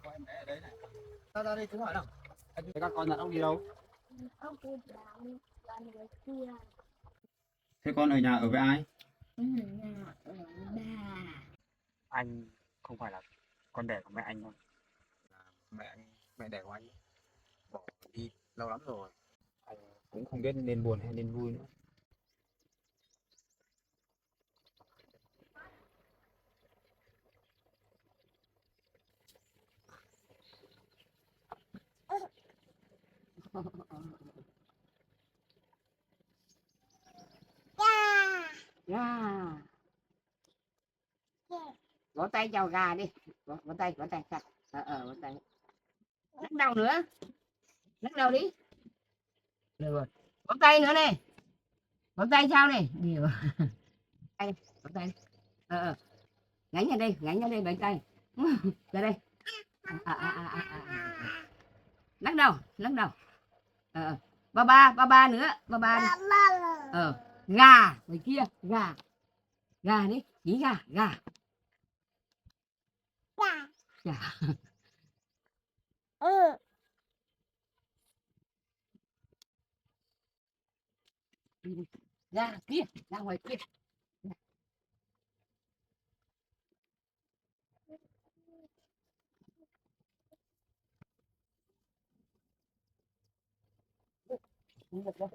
Con em bé ở đấy này. Ra đây chú hỏi nào. Thế các con nhận ông đi đâu? Ông đi bán con người kia. Thế con ở nhà ở với ai? Ở nhà ở bà. Anh không phải là con đẻ của mẹ anh đâu. Mẹ đẻ của anh bỏ đi lâu lắm rồi. Anh cũng không biết nên buồn hay nên vui nữa. Gà. Vỗ tay chào gà đi. Vỗ tay vỗ tay. Vỗ tay. Lắc đầu nữa. Lắc đầu đi. Được rồi. Vỗ tay nữa này. Vỗ tay sao này? Nhiều. Tay, vỗ tay. Gánh ra đây bảy tay. Ra đây. Lắc đầu. Ba ba nữa, ba ba đi. Gà ngoài kia, gà đi, chỉ gà. Gà kia, ra ngoài kia. Không được đâu.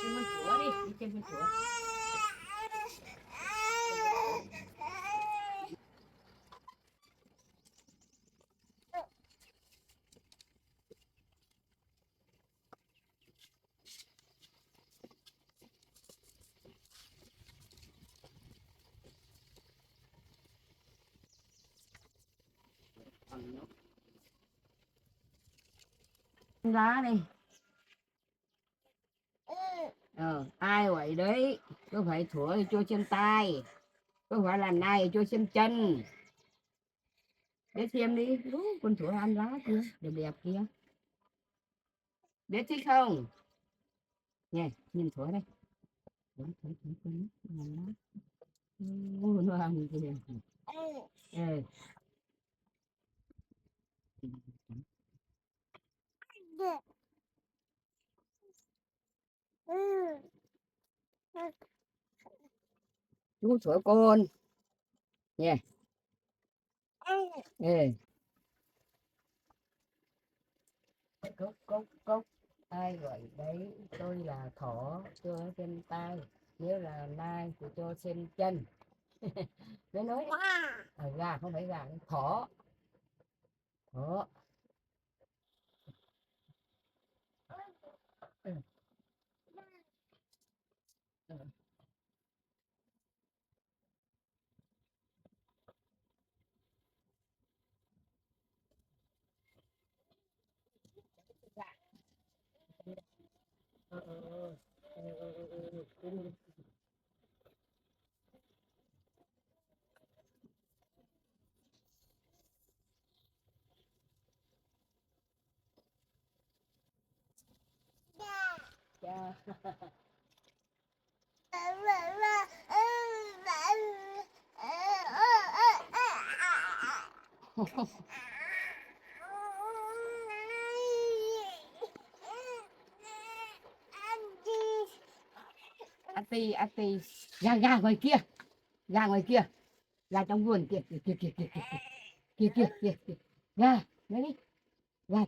Trên con chúa đi trên con chúa. Lá đi. Ai vậy đấy, có phải thủa cho trên tay, có phải là này cho trên chân, để xem đi. Con thủa ăn lá kia đẹp đẹp kia, biết thích không nè, nhìn thủa đây. Nó ăn kìa. Chú thủa con nè. Cốc ai gọi đấy, tôi là thỏ cho trên tay, nếu là nai thì cho trên chân. Nó nói gà không phải gà, thỏ. Ati gà ngoài kia, ra ngoài kia, ra trong vườn kia kia kia kia kia kia kia kia kia ra đấy đi ra.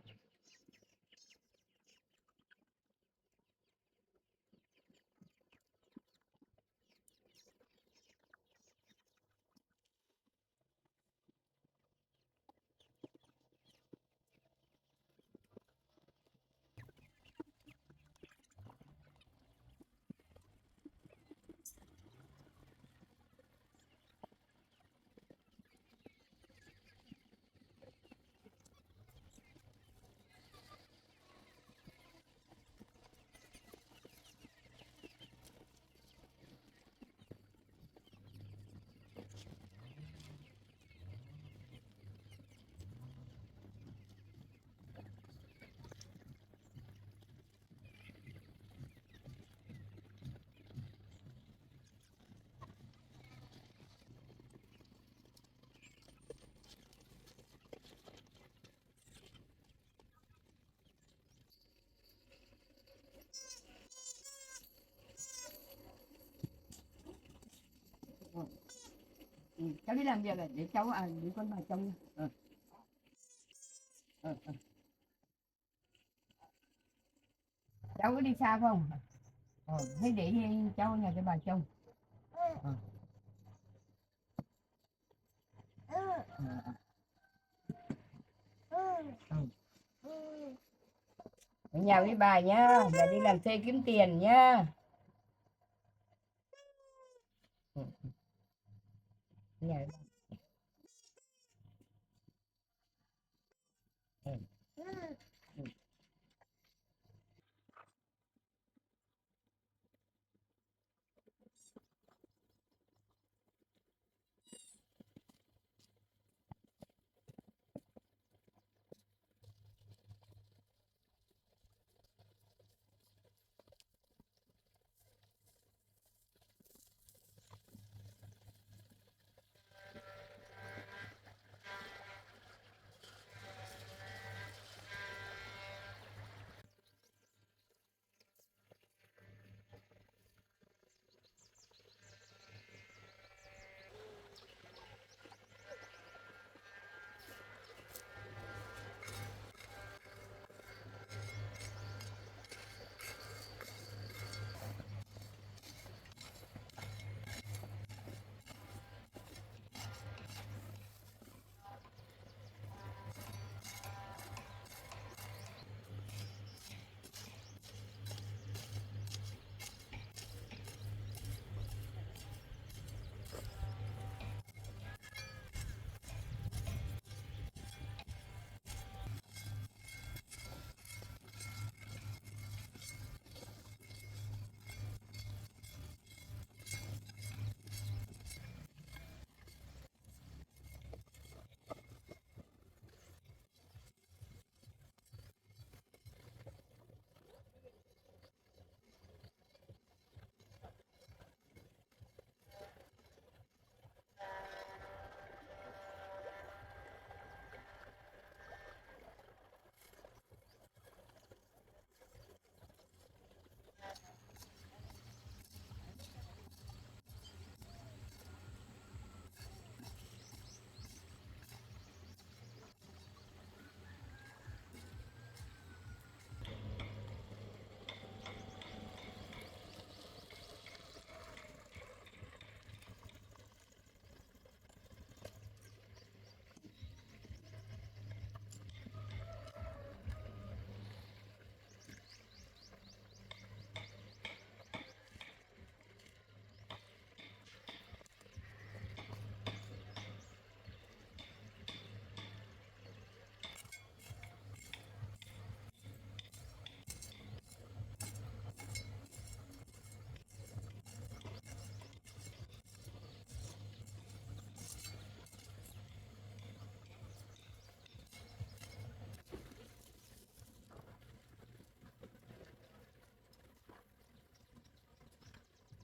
Cháu đi làm việc này để cháu để con vào trong nha. Cháu có đi xa không? Thế để cháu ở nhà cho bà trông. Ở nhà với bà nhá, bà đi làm thuê kiếm tiền nhá. Nhà với bà.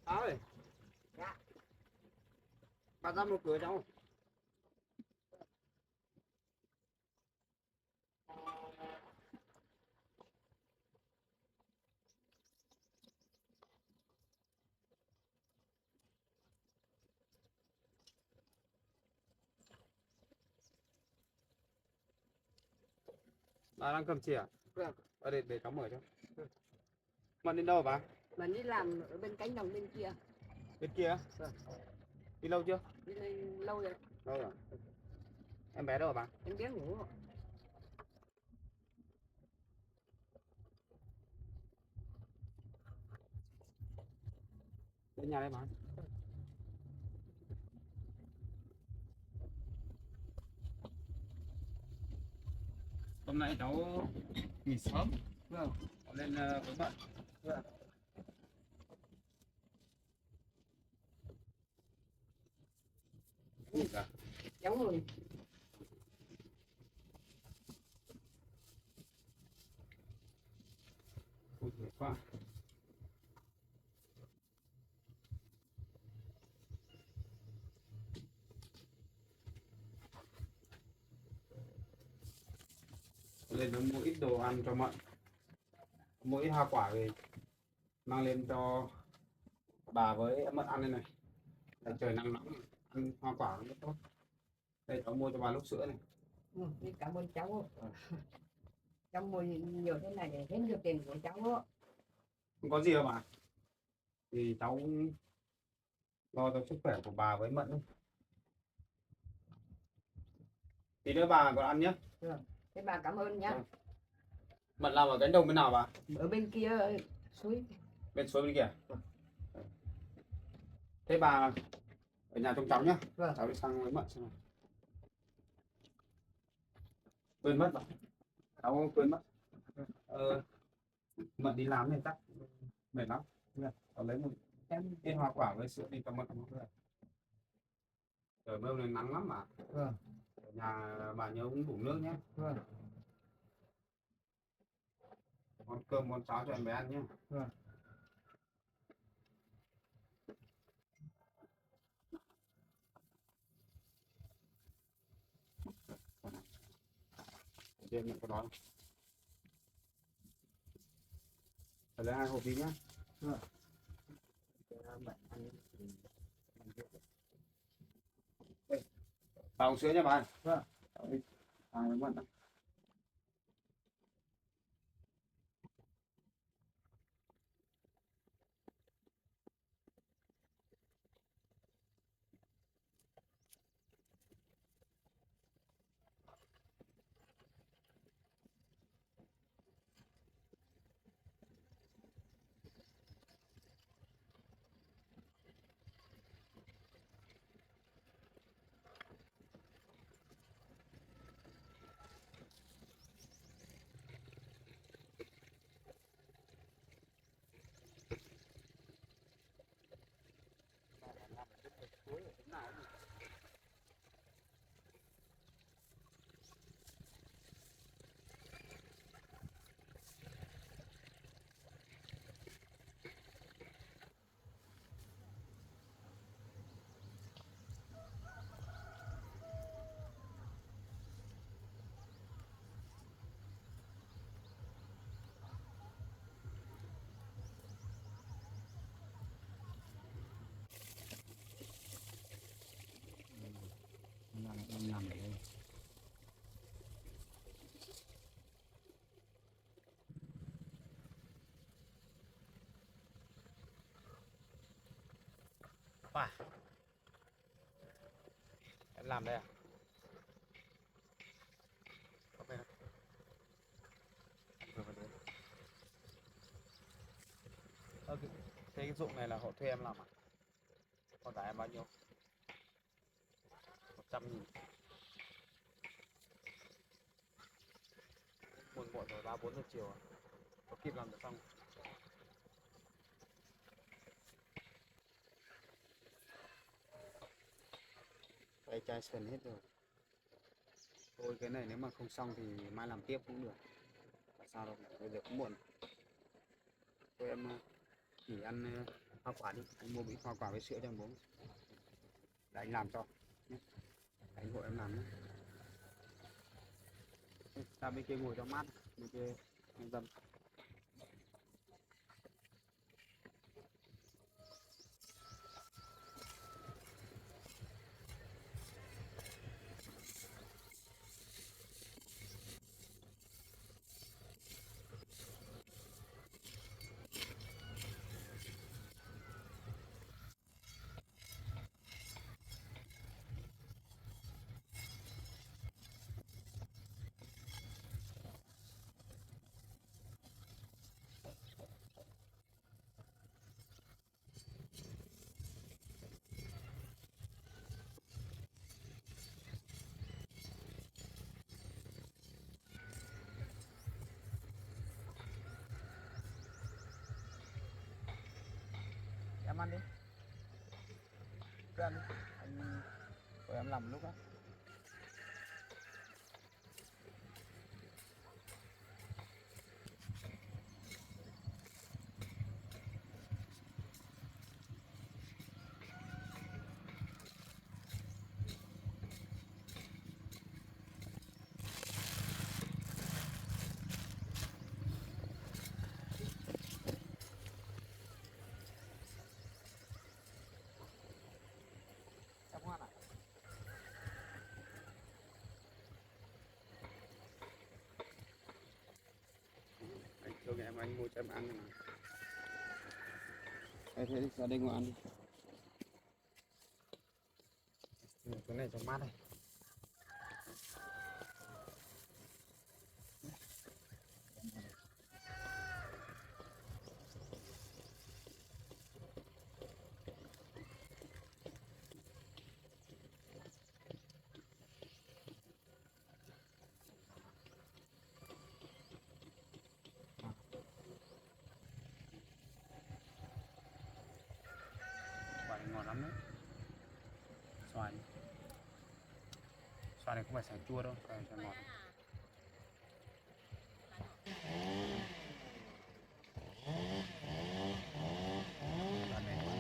ơi, bà ra một cửa cháu. Bà đang cầm chìa. Vâng. Để cháu mở cho. Mận đến đâu bà? Mà đi làm ở bên cánh đồng bên kia. Bên kia. Vâng. Đi lâu chưa? Đi đây lâu rồi. Lâu rồi. Em bé đâu hả bà? Em bé ngủ. Đến nhà đây bà. Hôm nay cháu nghỉ sớm. Vâng. Cháu lên với Mận. Vâng. Dạ. Cháu rồi. Ôi giời quá. Lên nó mua ít đồ ăn cho Mận, mua ít hoa quả về mang lên cho bà với Mận ăn đây này. Tại trời nắng nóng ăn hoa quả nó rất tốt. Đây cháu mua cho bà lúc sữa này. Đi cảm ơn cháu. Cháu mua nhiều thế này để hết được tiền của cháu. Không có gì đâu bà, thì cháu lo cho sức khỏe của bà với Mận thôi. Tí nữa bà còn ăn nhé. Thế bà cảm ơn nhá. Mận làm ở cánh đồng bên nào bà? Ở bên kia suối. Bên suối bên kia. Thế bà ở nhà trông cháu nhé. Vâng. Cháu đi sang với Mận xem nào. Quên mất rồi. Cháu quên mất. Mận đi làm thì chắc mệt lắm. Cháu lấy một ít hoa quả với sữa đi cho Mận. Trời mưa này nắng lắm mà. Vâng. Ở nhà bà nhớ uống đủ nước nhé. Vâng. Món cơm món cháo cho em bé ăn nhé. Vâng. Trên mình có đói không? Phải lấy 2 hộp đi nhá. Vâng. Tàu sữa nha bà. Vâng. Mận. Em nằm ở đây. Bà, em làm đây à? Có bên không? Vừa vào đến. Cái dụng này là họ thuê em làm à? Còn trả em bao nhiêu? 100.000. Muộn muộn rồi, 3-4 giờ chiều à? Có kịp làm được không? Cái chai sườn hết rồi. Thôi cái này nếu mà không xong thì mai làm tiếp cũng được. Tại sao đâu, bây giờ cũng muộn. Thôi em chỉ ăn hoa quả đi, anh mua ít hoa quả với sữa cho em uống. Để anh làm cho nhé. Anh hộ em làm nhé. Ra bên kia ngồi cho mát, bên kia anh dâm. ăn đi. Cứ ăn đi. Rồi em làm một lúc á. Em không ăn à? Anh thường anh mua cho em ăn mà. Thế đi, ra đây ngồi ăn đi. Cái này cho mát này. Xoài ngon lắm đấy. Xoài này không phải xoài chua đâu, xoài ngọt. Xoài này mới.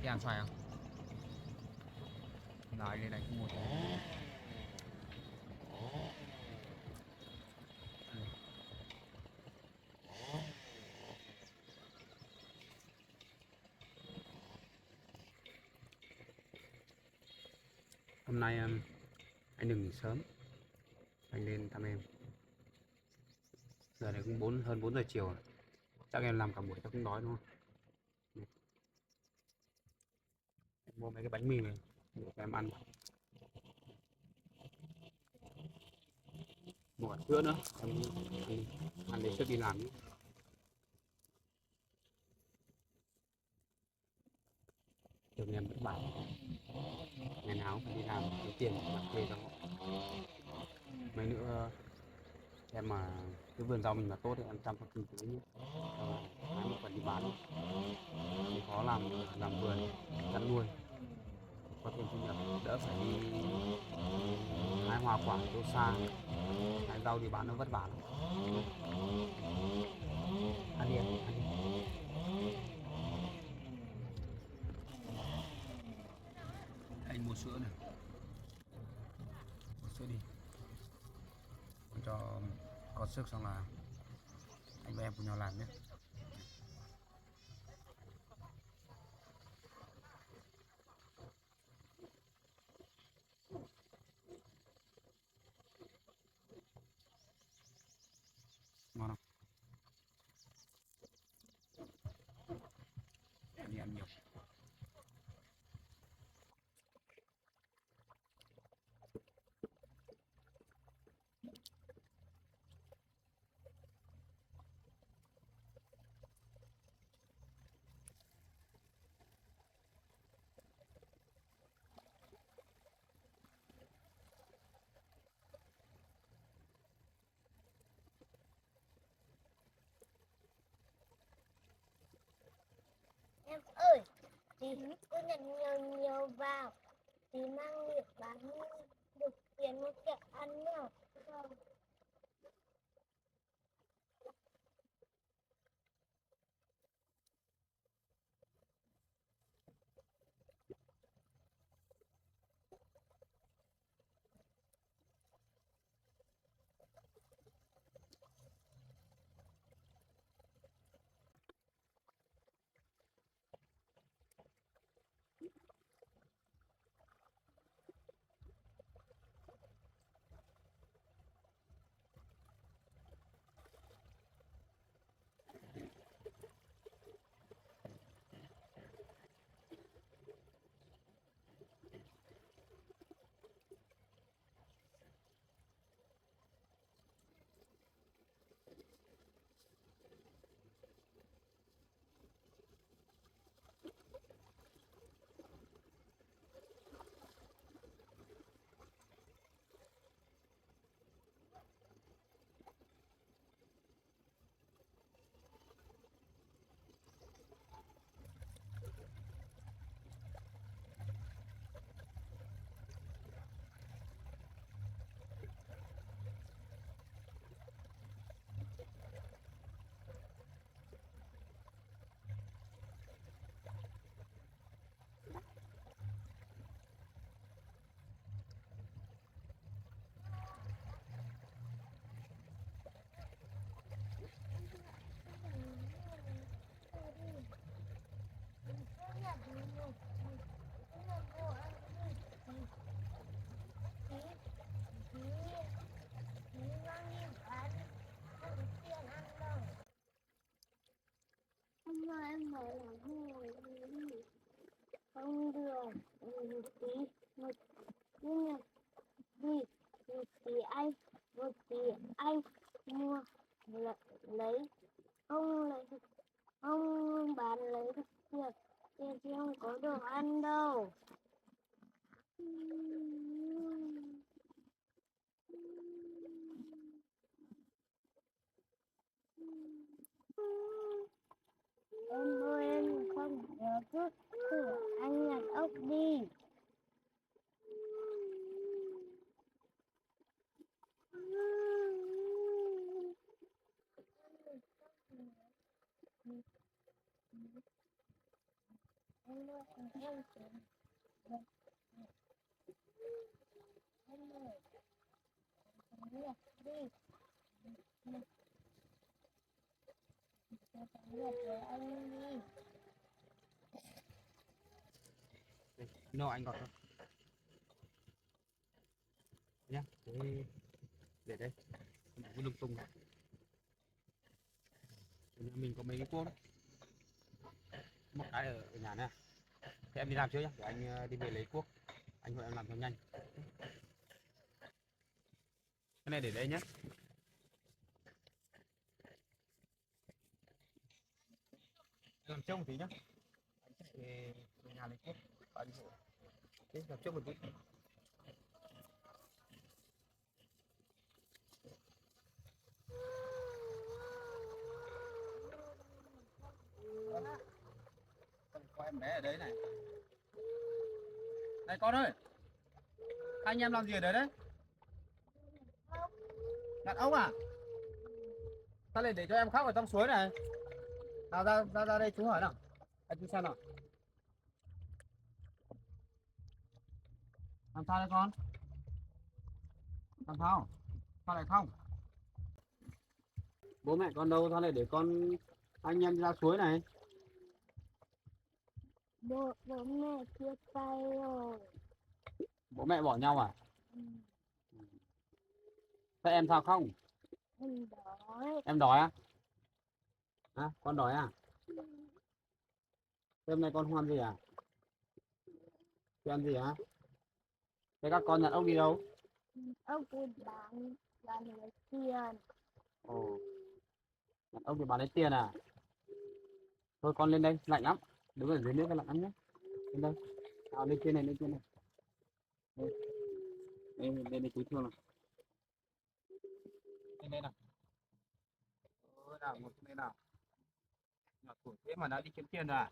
Đi ăn xoài không? Nói lên đây cũng một. Hôm nay anh đừng nghỉ sớm, anh lên thăm em. Giờ này cũng hơn 4 giờ chiều rồi. Chắc em làm cả buổi chắc cũng đói đúng không? Em mua mấy cái bánh mì này để cho em ăn. Mua cả sữa nữa, em ăn để trước đi làm. Trường em vẫn bảo ngày nào cũng phải đi làm lấy tiền mà thuê cho họ. Mấy nữa em mà cái vườn rau mình mà tốt thì em chăm sóc kinh tế nhé. Hái một phần đi bán thì khó làm vườn chăn nuôi có thêm thu nhập, đỡ phải đi hái hoa quả chỗ xa, hái rau đi bán nó vất vả lắm. Ăn đi em, ăn đi. Anh mua sữa này, mua sữa đi cho có sức, xong là anh và em cùng nhau làm nhé. Ngon không? Anh đi ăn nhiều. Em ơi, thì cứ nhận nhiều nhiều vào thì mang việc bán được tiền một kẹo ăn nhá. lấy ông lấy ông bán lấy thực việc thì không có đồ ăn đâu. Em ơi em không nhớ cứ thử anh nhặt ốc đi. Em ơi em nhặt đi. Nhặt với anh đi. No anh gọi thôi nhá. Thế để đây không có lung tung. Nhà mình có mấy cái cuốc đấy, một cái ở nhà này. Thế em đi làm trước nhá, để anh đi về lấy cuốc, anh hội em làm cho nhanh. Cái này để đây nhé. Làm trước một tí nhá, anh chạy về nhà lấy cuốc anh hộ. Thế làm trước một tí. Có em bé ở đấy này. Này con ơi, anh em làm gì ở đấy đấy? Nhặt ốc à? Sao lại để cho em khóc ở trong suối này? Nào ra đây chú hỏi nào. Anh chú xem nào. Làm sao đây con? Làm sao? Sao lại không? Bố mẹ con đâu? Sao lại để con anh em ra suối này? Bố mẹ chia tay rồi. Bố mẹ bỏ nhau à? Ừ, Thế em sao không? em đói. Em đói á? À, con đói à? Thế hôm nay con không ăn gì à? Chưa ăn gì hả? Thế các con nhặt ốc đi đâu? Ông cứ bán lấy tiền. Ồ, nhặt ốc thì bán lấy tiền à? Thôi con lên đây, lạnh lắm. Đứng ở dưới nước cái lạnh lắm nhé. Lên đây. À, lên trên này, lên trên này. Lên đây chú thương nào. Lên đây nào. Nào, một lên nào. Nhỏ tuổi thế mà đã đi kiếm tiền rồi à?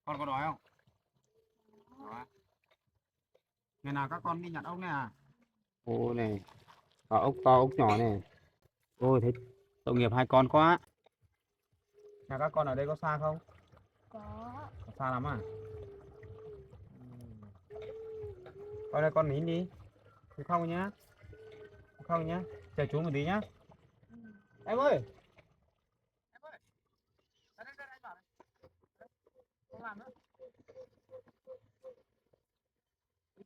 Con có đói không? Đói. Ngày nào các con đi nhặt ốc này à? Ô này, có ốc to ốc nhỏ này. Ôi thế tội nghiệp hai con quá. Nhà các con ở đây có xa không? Có. Có xa lắm à? Con ơi con nín đi. Không nhá. Không nhá. Chờ chú một tí nhá. Em ơi. Em ơi. Ra đây anh bảo này. Không làm nữa.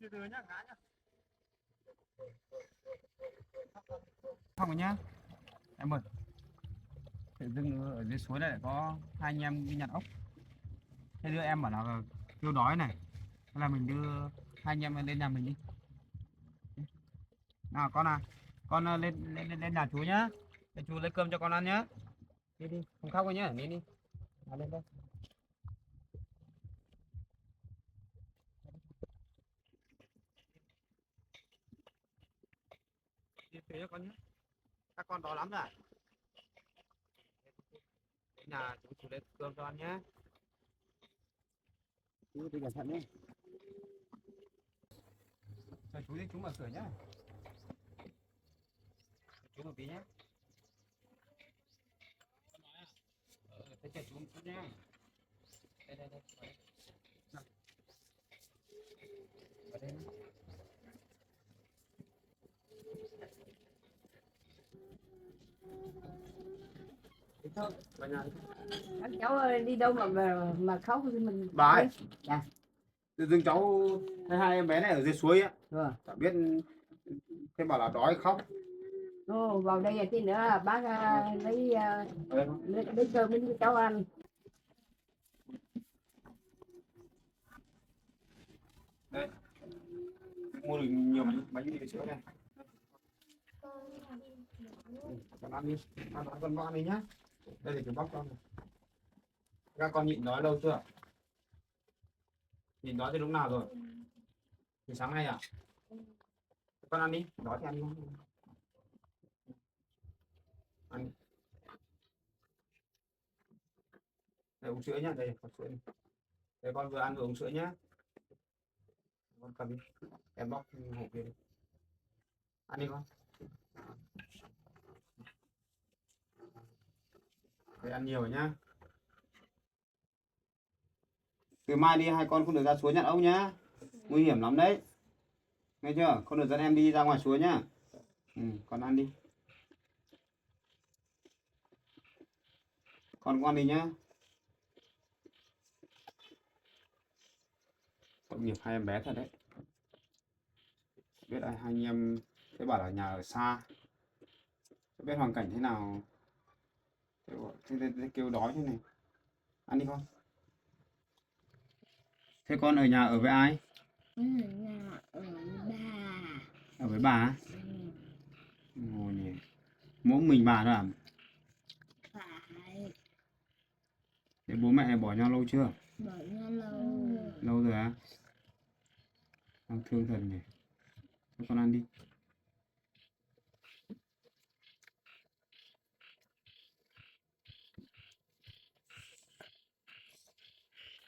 Từ từ nhá, ngã nhá. Không rồi nhá. Em ơi. Tự dưng ở dưới suối này lại có hai anh em đi nhặt ốc. Thế đưa em bảo là kêu đói này. Thế là mình đưa hai anh em lên nhà mình đi. Nào con à. Con lên nhà chú nhá. Để chú lấy cơm cho con ăn nhá. Đi đi, không khóc rồi nhá, đi đi. Nào lên đây. Đi phía cho con nhé. Các con đói lắm rồi à? Đến nhà chú lấy cơm cho ăn nhé. Chú đi cẩn thận nhé. Chờ chú đi, chú mở cửa nhá. Chú một tí nhé. Thế chờ chú một chút nhé. Đây. Nào. Vào đây nhé. Đi thôi, vào nhà đi. Các cháu ơi, đi đâu mà khóc thì mình Bà ơi. Dạ. Tự dưng cháu thấy hai em bé này ở dưới suối á. Rồi. Chả biết thế bảo là đói khóc. Ô, vào đây tí nữa bác lấy cơm đến cho cháu ăn. Đây. Mua được nhiều bánh mì sữa này. Con ăn đi, ăn con ăn đi nhá. Đây để chú bóc con này. Các con nhịn đói lâu chưa? Nhịn đói từ lúc nào rồi? Từ sáng nay à? Con ăn đi, đói thì ăn đi. Ăn đi. Đây uống sữa nhá, đây có sữa này. Đây con vừa ăn vừa uống sữa nhá. Con cầm đi, em bóc hộp kia đi. Ăn đi con. Đây ăn nhiều nhá. Từ mai đi hai con không được ra suối nhặt ốc nhá. Nguy hiểm lắm đấy. Nghe chưa? Không được dẫn em đi ra ngoài suối nhá. Con ăn đi. Con ăn đi nhá. Tội nghiệp hai em bé thật đấy. Biết hai anh em thế bảo là nhà ở xa. Không biết hoàn cảnh thế nào. Thế kêu đói thế này. Ăn đi con. Thế con ở nhà ở với ai? Ở nhà ở bà. Ở với bà á? Ồ nhỉ. Mỗi mình bà thôi à? Phải. Thế bố mẹ bỏ nhau lâu chưa? Bỏ nhau lâu. Lâu rồi á? Đang thương thật nhỉ. Thế con ăn đi.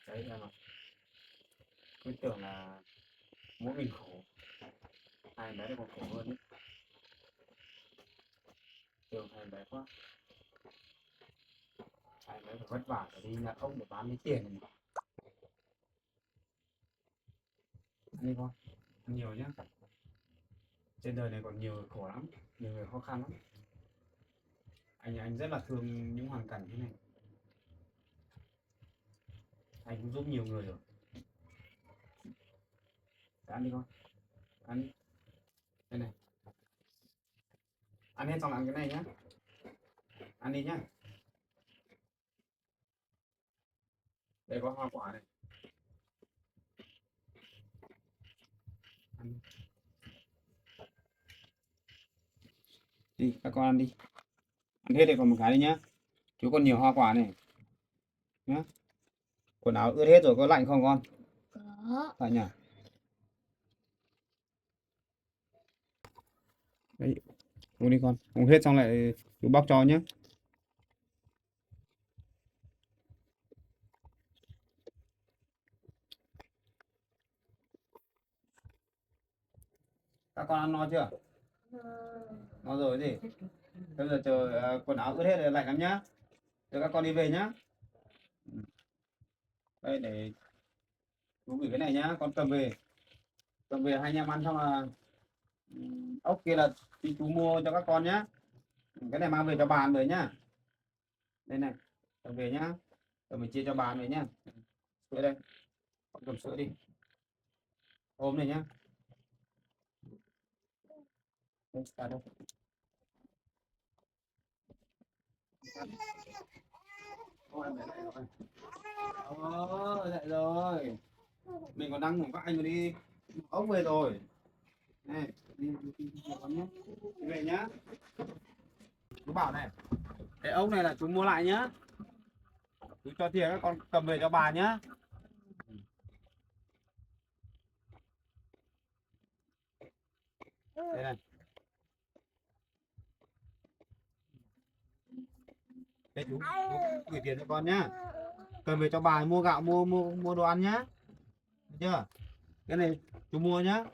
Đấy em ạ. Cứ tưởng là mỗi mình khổ. Hai bé còn khổ hơn ấy. Tưởng hai bé quá. Hai bé phải vất vả để đi nhặt ốc để bán lấy tiền này. Ăn đi con. Ăn nhiều nhá. Trên đời này còn nhiều người khổ lắm. Nhiều người khó khăn lắm. Anh rất là thương những hoàn cảnh thế này. Anh cũng giúp nhiều người rồi. Ăn đi con. Ăn đi. Đây này. Ăn hết xong ăn cái này nhá. Ăn đi nhá. Đây có hoa quả này. Ăn. Đi các con ăn đi. Ăn hết đây còn một cái đi nhá. Chú còn nhiều hoa quả này. Nhá. Quần áo ướt hết rồi, có lạnh không con? Có. Lạnh nhỉ? Đấy. Uống đi con. Uống hết xong lại chú bóc cho nhé. Các con ăn no chưa? No rồi gì? Bây giờ chờ quần áo ướt hết rồi, lạnh lắm nhá. Giờ các con đi về nhá. Đây để chú gửi cái này nhá, con cầm về. Cầm về hai anh em ăn xong là ốc kia là chú mua cho các con nhá. Cái này mang về cho bà ăn về nhá. Đây này, cầm về nhá. Rồi mình chia cho bà ăn về nhá. Sữa đây. Con cầm sữa đi. Ôm này nhá. Đây, cả đâu. Ôi, em bé dậy rồi. Dậy rồi. Mình còn đang ngủ các anh rồi đi. Ốc về rồi. Này, đi con nhé. Đi về nhá. Chú bảo này. Cái ốc này là chú mua lại nhá. Chú cho tiền các con cầm về cho bà nhá. Đây này. Đây chú gửi tiền cho con nhá. Cầm về cho bà mua gạo, mua đồ ăn nhá. Được chưa? Cái này chú mua nhá.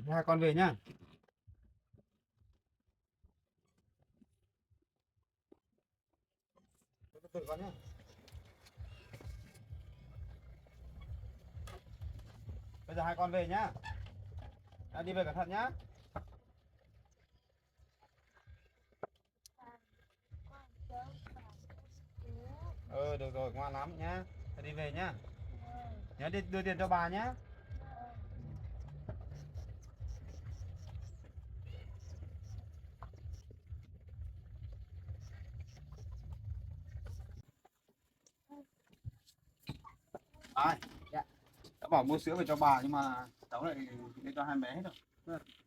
Hai con về nhá. Tự con nhá. Bây giờ hai con về nhá. Đi về cẩn thận nhá. Được rồi, ngoan lắm nhá. Đi về nhá. Nhớ đi đưa tiền cho bà nhá. Ai? Dạ. Đã bảo mua sữa về cho bà nhưng mà cháu lại để cho hai bé hết rồi.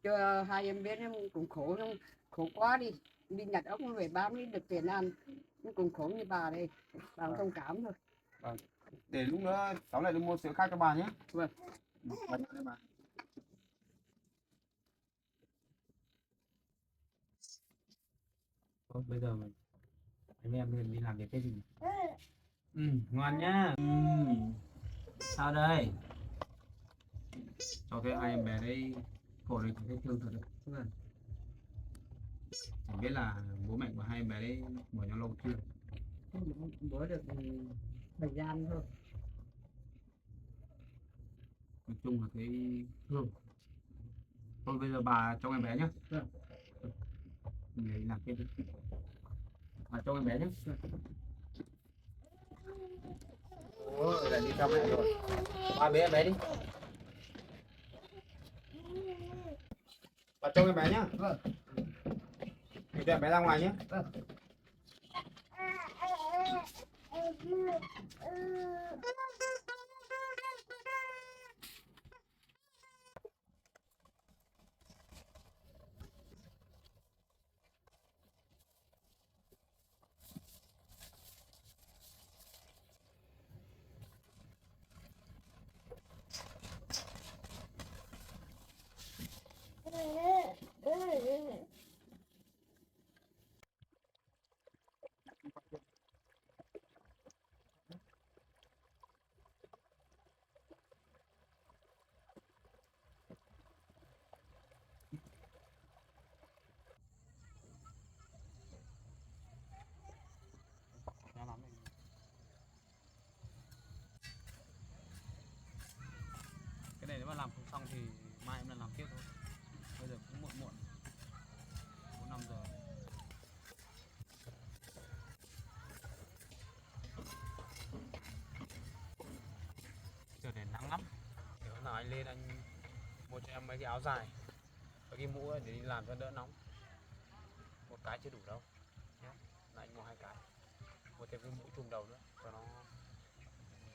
cho hai em bé nó cũng khổ, nó khổ quá đi, đi nhặt ốc nó về bán mới được tiền ăn, nó cũng khổ như bà đây, bà thông cảm thôi. Để lúc nữa cháu lại đi mua sữa khác cho bà nhé. Vâng. Bà nhận đây bà. Thôi, bây giờ anh em mình đi làm việc cái gì? Ngoan nhá. Sao đây? Cho cái hai em bé đấy cổ này có cái thương thật đấy. Chẳng biết là bố mẹ của hai em bé đấy mở nhau lâu chưa? Bữa được thời gian thôi. Nói chung là cái thương. Thôi bây giờ bà cho em bé nhá. Vâng. Mình lấy làm cái gì? Bà cho em bé nhá. Ôi, lại đi theo mẹ rồi. Ba bế em bé đi. Bà trông em bé nhá. Vâng. Để cho em bé ra ngoài nhé. Vâng. Cái này nếu mà làm không xong thì mai em lại làm tiếp thôi. Bây giờ cũng muộn muộn. 4-5 giờ. Giờ này nắng lắm. Thì hôm nào anh lên anh mua cho em mấy cái áo dài, với cái mũ ấy để đi làm cho đỡ nóng. Một cái chưa đủ đâu nhé. Là anh mua 2 cái. Mua thêm cái mũ trùm đầu nữa cho nó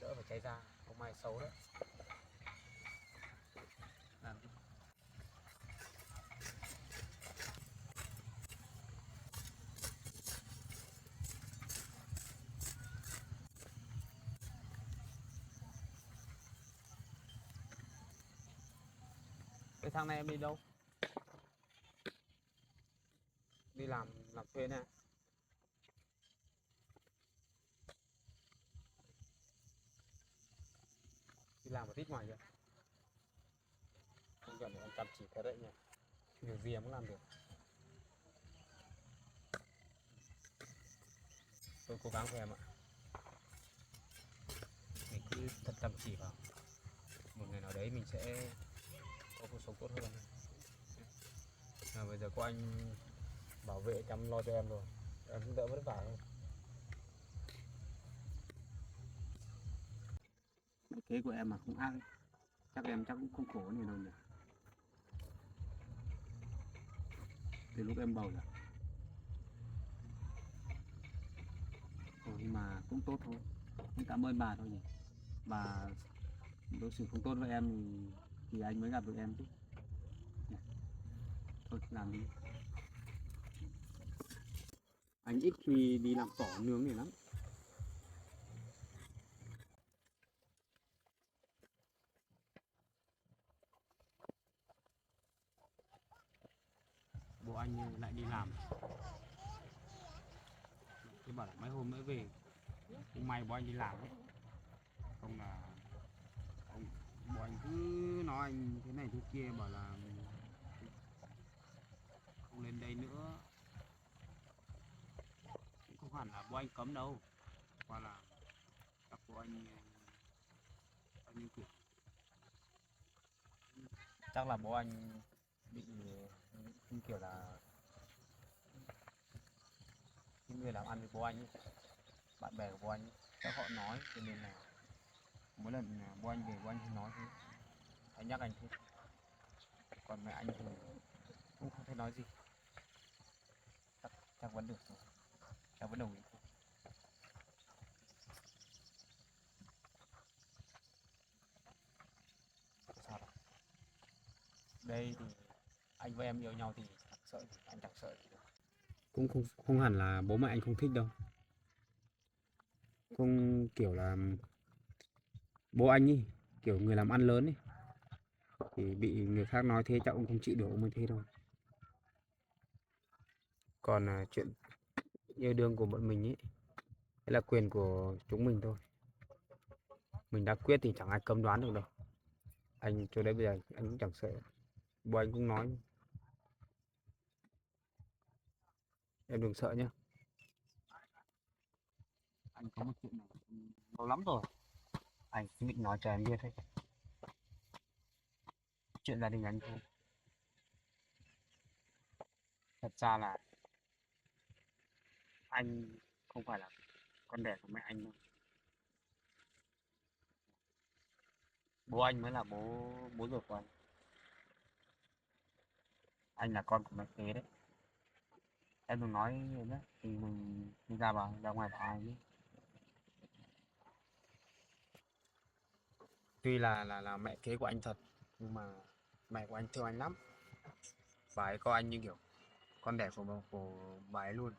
đỡ phải cháy da, không may xấu đấy. Làm đi. Cái thằng này em đi đâu? Đi làm thuê nè. Đi làm một ít ngoài kìa. Không cần em chăm chỉ thật đấy nhỉ. Điều gì em cũng làm được. Tôi cố gắng của em ạ. Mình cứ thật chăm chỉ vào. Một ngày nào đấy mình sẽ có cuộc sống tốt hơn. Bây giờ có anh bảo vệ chăm lo cho em rồi, em cũng đỡ vất vả hơn. Kế của em mà không ác ấy. Chắc em chắc cũng không khổ như đâu nhỉ. Từ lúc em bầu rồi. Nhưng mà cũng tốt thôi. Cũng cảm ơn bà thôi nhỉ. Bà đối xử không tốt với em thì anh mới gặp được em chứ. Thôi làm đi. Anh ít khi đi làm cỏ nướng này lắm. Bố anh lại đi làm. Tôi bảo là mấy hôm nữa về. Cũng may bố anh đi làm ấy. Không là bố anh cứ nói anh thế này thế kia, bảo là không lên đây nữa. Cũng không hẳn là bố anh cấm đâu, hoặc là các bố anh như kiểu chắc là bố anh bị như kiểu là những người làm ăn với bố anh ấy, bạn bè của bố anh ấy, chắc họ nói cho nên là mỗi lần bố anh về bố anh nói thế, anh nhắc anh thế. Còn mẹ anh thì cũng không thấy nói gì, chắc vẫn được thôi, chắc vẫn đồng ý thôi. Sao đâu. Đây thì anh với em yêu nhau thì chẳng sợ, anh chẳng sợ gì. Cũng không hẳn là bố mẹ anh không thích đâu, không kiểu là bố anh ấy kiểu người làm ăn lớn ấy thì bị người khác nói thế chắc ông không chịu được, ông mới thế thôi. Còn chuyện yêu đương của bọn mình ấy đấy là quyền của chúng mình thôi, mình đã quyết thì chẳng ai cấm đoán được đâu. Anh cho đến bây giờ anh cũng chẳng sợ, bố anh cũng nói em đừng sợ nhá. Anh có một chuyện này lâu lắm rồi anh cũng định nói cho em biết đấy, chuyện gia đình anh thôi. Thật ra là anh không phải là con đẻ của mẹ anh đâu, bố anh mới là bố bố ruột của anh là con của mẹ kế đấy. Em đừng nói nữa thì mình đi ra ngoài bảo ai nhé. Tuy là mẹ kế của anh thật nhưng mà mẹ của anh thương anh lắm, bà ấy coi anh như kiểu con đẻ của bà ấy luôn.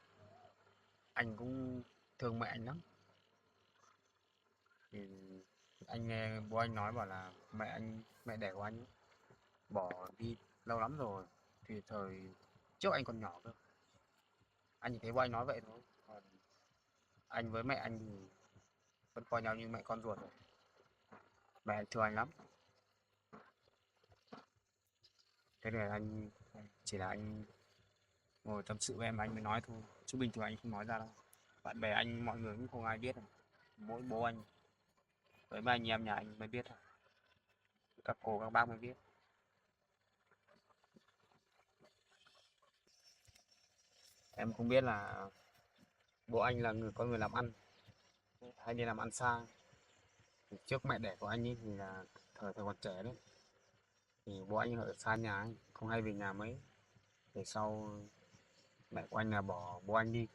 Anh cũng thương mẹ anh lắm, thì anh nghe bố anh nói bảo là mẹ đẻ của anh ấy, bỏ đi lâu lắm rồi, thì thời trước anh còn nhỏ cơ. Anh chỉ thấy bố anh nói vậy thôi, còn anh với mẹ anh thì vẫn coi nhau như mẹ con ruột rồi. Mẹ anh thương anh lắm, thế nên anh chỉ là anh ngồi tâm sự với em anh mới nói thôi, chứ bình thường anh không nói ra đâu. Bạn bè anh mọi người cũng không ai biết, mỗi bố anh với ba anh em nhà anh mới biết thôi, các cô các bác mới biết. Em không biết là bố anh là có người làm ăn hay đi làm ăn xa. Thì trước mẹ đẻ của anh ấy thì là thời thời còn trẻ đấy, thì bố anh ở xa nhà ấy, không hay về nhà mấy. Về sau mẹ của anh là bỏ bố anh đi,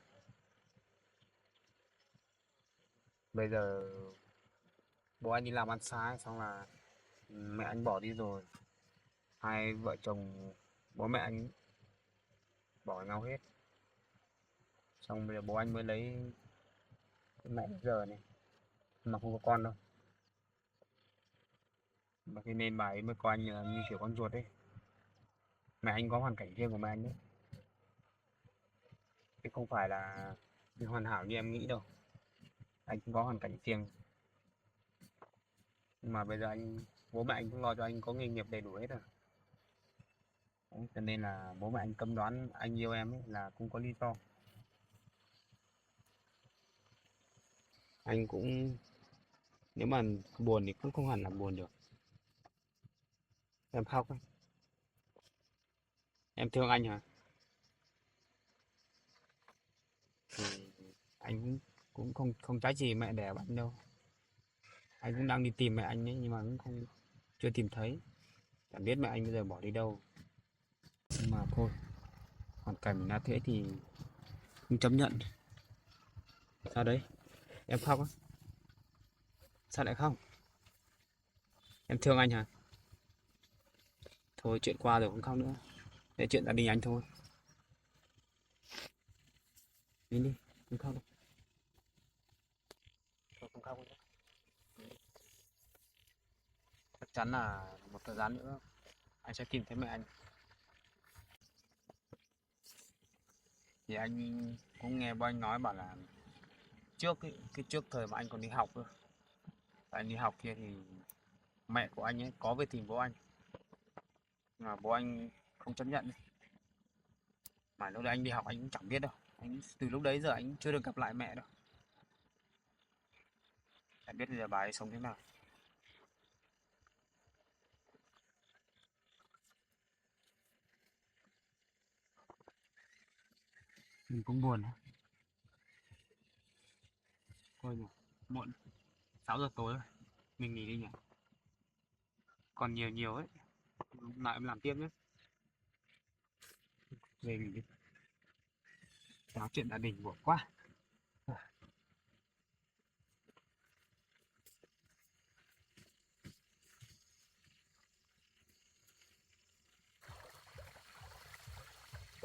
bây giờ bố anh đi làm ăn xa ấy, xong là mẹ anh bỏ đi rồi, hai vợ chồng bố mẹ anh bỏ nhau hết. Xong bây giờ bố anh mới lấy mẹ bây giờ này, mà không có con đâu, mà thế nên bà ấy mới coi anh như kiểu con ruột ấy. Mẹ anh có hoàn cảnh riêng của mẹ anh đấy, chứ không phải là hoàn hảo như em nghĩ đâu. Anh cũng có hoàn cảnh riêng, nhưng mà bây giờ bố mẹ anh cũng lo cho anh có nghề nghiệp đầy đủ hết rồi. Đấy, cho nên là bố mẹ anh cấm đoán anh yêu em ấy là cũng có lý do. Anh cũng nếu mà buồn thì cũng không hẳn là buồn được. Em khóc ấy. Em thương anh hả? Thì anh cũng không không trái gì mẹ đẻ bạn đâu. Anh cũng đang đi tìm mẹ anh ấy nhưng mà cũng không chưa tìm thấy. Chẳng biết mẹ anh bây giờ bỏ đi đâu. Nhưng mà thôi, hoàn cảnh là thế thì không chấp nhận. Sao đấy? Em khóc á? Sao lại khóc? Em thương anh hả? Thôi chuyện qua rồi không khóc nữa. Để chuyện gia đình anh thôi. Đi đi, không khóc đâu. Thôi không khóc nữa. Chắc chắn là một thời gian nữa anh sẽ tìm thấy mẹ anh. Thì anh cũng nghe bố anh nói bảo là trước cái trước thời mà anh còn đi học cơ. Anh đi học kia thì mẹ của anh ấy có về tìm bố anh, mà bố anh không chấp nhận. Mà lúc đấy anh đi học anh cũng chẳng biết đâu, anh từ lúc đấy giờ anh chưa được gặp lại mẹ đâu, chẳng biết bây giờ bà ấy sống thế nào. Mình cũng buồn. Thôi nhỉ, muộn, 6 giờ tối rồi, mình nghỉ đi nhỉ. Còn nhiều nhiều ấy, lúc nào em làm tiếp nhé. Về nghỉ đi, nói chuyện gia đình buồn quá.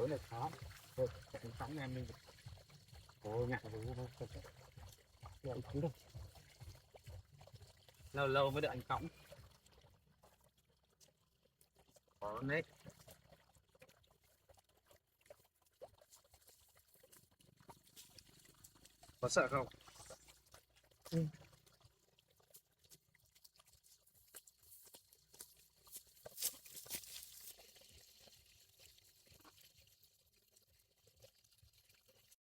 tối là khó thôi anh cõng em đi ôi ngại rồi vậy cứ đâu lâu lâu mới được anh cõng có đấy có sợ không